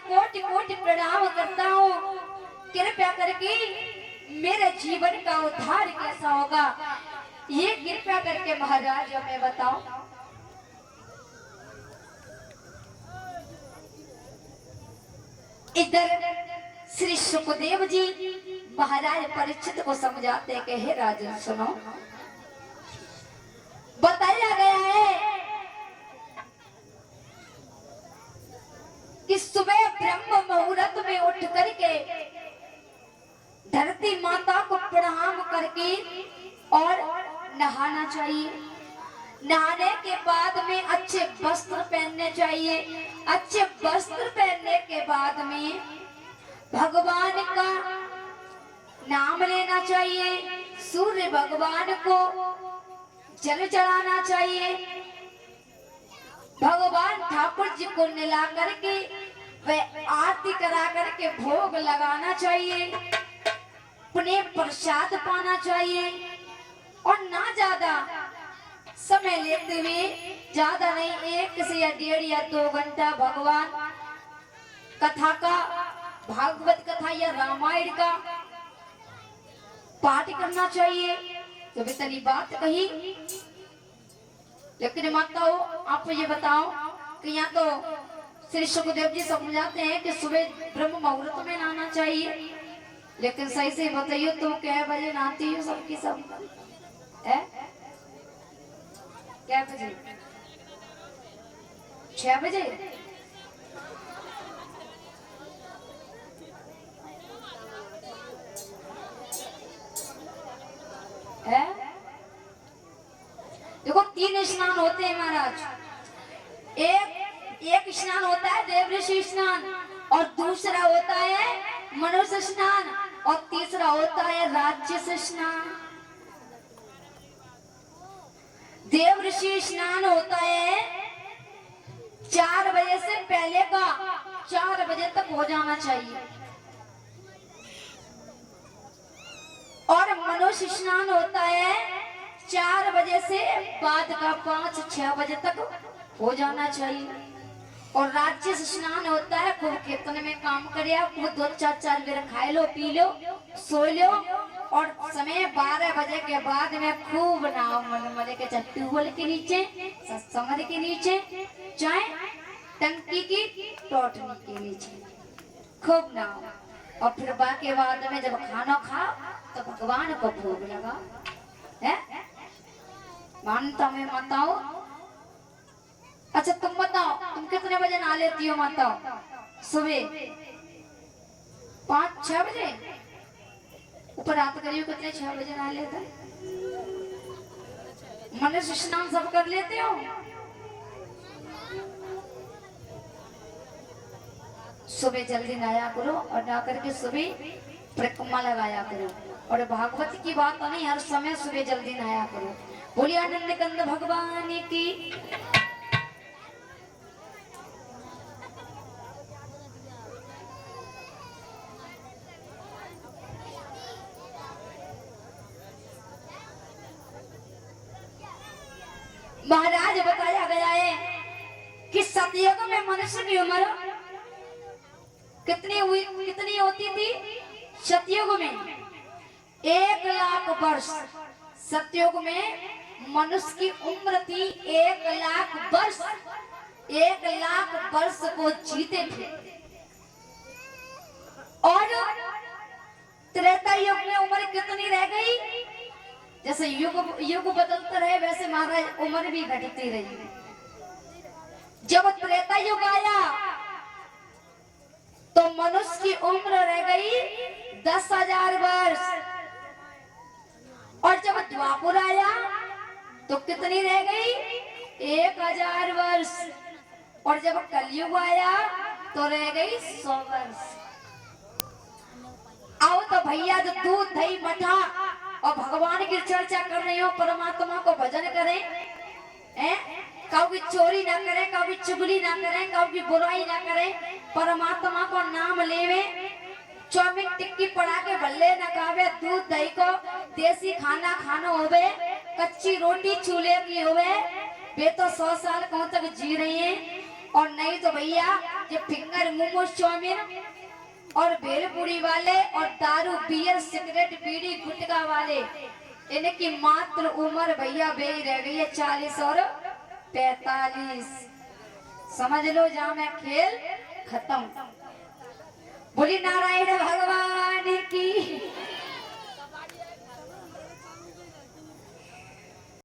कोटि कोटि प्रणाम करता हूँ। कृपया करके मेरे जीवन का उद्धार कैसा होगा, ये कृपया करके महाराज हमें बताओ। इधर श्री सुखदेव जी महाराज परीक्षित को समझाते कि हे राजन सुनो, बताया गया है कि सुबह ब्रह्म मुहूर्त में उठ करके धरती माता को प्रणाम करके और नहाना चाहिए। नहाने के बाद में अच्छे वस्त्र पहनने चाहिए। अच्छे वस्त्र पहनने के बाद में भगवान का नाम लेना चाहिए। सूर्य भगवान को जल चढ़ाना चाहिए। भगवान ठाकुर जी को मिला करके वह आरती करा करके भोग लगाना चाहिए। पुण्य प्रसाद पाना चाहिए और ना ज्यादा समय लेते हुए, ज्यादा नहीं, 1 से या 1.5 या 2 घंटा भगवान कथा का, भागवत कथा या रामायण का पाठ करना चाहिए। तो इतनी बात कही, लेकिन माताओं आप ये बताओ कि यहाँ तो श्री सुखदेव जी समझाते हैं कि सुबह ब्रह्म मुहूर्त में नहाना चाहिए, लेकिन सही से बताइए तुम क्या बजे नहाती हो सबकी सब है? क्या बजे? 6 बजे? है? देखो 3 स्नान होते हैं महाराज। एक स्नान होता है देव ऋषि स्नान, और दूसरा होता है मनुष्य स्नान, और तीसरा होता है राक्षस स्नान। देव ऋषि स्नान होता है 4 बजे से पहले का, 4 बजे तक हो जाना चाहिए। और मनुष्य स्नान होता है 4 बजे से बाद का 5-6 बजे तक हो जाना चाहिए। और राक्षस स्नान होता है खूब खेतन में काम करे, खूब 2-4 बेर खाए लो, पी लो, सो लो, और समय 12 बजे के बाद में खूब नहाओ मजे के, चाहे ट्यूबवेल के नीचे, सत्संग के नीचे, चाहे टंकी की टोटनी के नीचे खूब नहाओ। और फिर बाकी बाद में जब खाना खाओ तो भगवान को भोग लगा है। मानता में माताओ? अच्छा तुम बताओ, तुम कितने बजे नहा लेती हो माताओ? सुबह 5-6 बजे? ऊपर रात करियो कितने 6 बजे नहा लेते? मनुष्य स्नान सब कर लेते हो? सुबह जल्दी नहाया करो और नहा करके सुबह परिक्रमा लगाया करो। और भागवत की बात नहीं, हर समय सुबह जल्दी नहाया करो। बोलिए आनंद कंद भगवान की। महाराज बताया गया है कि सतयुग में मनुष्य की उम्र कितनी होती थी? सतयुग में 1 लाख वर्ष। सतयुग में मनुष्य की उम्र थी 1 लाख वर्ष। 1 लाख वर्ष को जीते थे। और त्रेता युग में उम्र कितनी रह गई? जैसे युग बदलते रहे वैसे महाराज उम्र भी घटती रही। जब त्रेता युग आया तो मनुष्य की उम्र रह गई 10,000 वर्ष। और जब द्वापर आया तो कितनी रह गई? 1,000 वर्ष। और जब कलयुग आया तो रह गई 100 वर्ष। आओ तो भैया जो दूध दही मठा और भगवान की चर्चा कर रही हो, परमात्मा को भजन करें, कभी चोरी ना करें, कभी चुगली ना करें, कभी बुराई ना करें, परमात्मा को नाम लेवे, चौमिन टिक्की पड़ा के भल्ले न खावे, दूध दही को देसी खाना खाना होवे, कच्ची रोटी चूल्हे की होवे, वे तो 100 साल कौन तक जी रही हैं। और नहीं तो भैया ये फिंगर मोमोज चाउमीन और भेलपुरी वाले और दारू बियर सिगरेट बीड़ी गुटखा वाले, इनकी मात्र उम्र भैया बेही रह गई है 40 और 45। समझ लो जहां मैं खेल खत्म। बोली नारायण भगवान की।